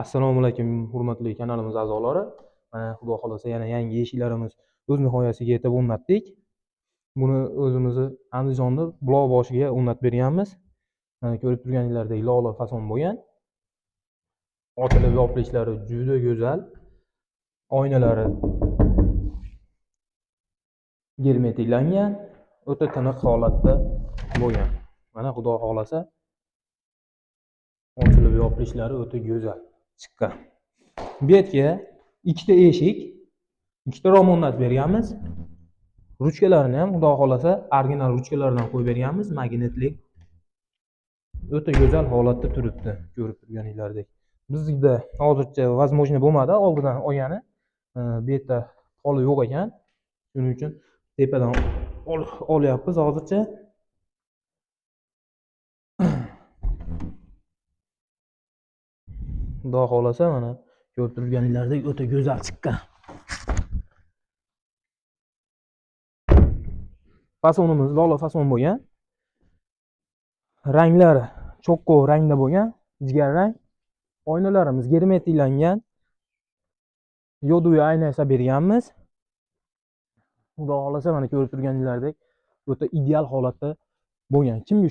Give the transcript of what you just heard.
Assalomu alaykum, hurmatli kanalimiz a'zolari. Mana xudo xolasa yana yangi eshiklarimiz o'z nihoyasiga yetib o'rnatdik. Buni o'zimizni Andijonda buloq boshiga o'rnatib berganmiz. Mana ko'rib turganingizdek lola fason bo'lgan. Ochilib yopilishlari juda go'zal. Oynalari germetiklangan, o'ta tiniq holatda bo'lgan. Mana xudo xolasa ochilib yopilishlari o'ta go'zal chiqqan. Bu yerga ikkita eshik, ikkita rom o'rnatib berganmiz. Ruchkalarini ham xudo xolasa original ruchkalardan qo'yib berganmiz, magnetlik. O'ta go'zal holatda turibdi, ko'rib turganingizdek. Bizda hozircha возможно bo'lmadi oldidan olgani. Bu yerda poli yo'q ekan. Shuning uchun tepadan olyapmiz hozircha. Xudo xolasa mana ko'rib turganingizdek o'ta go'zal chiqqan. Fasonimiz lola fason bo'lgan. Ranglari cho'qqi rangda bo'lgan, jigar rang. Oynalarimiz germetiklangan. Yoduvi ayna esa berganmiz. Xudo xolasa mana ko'rib turganingizdek o'ta ideal holatda bo'lgan. Kimga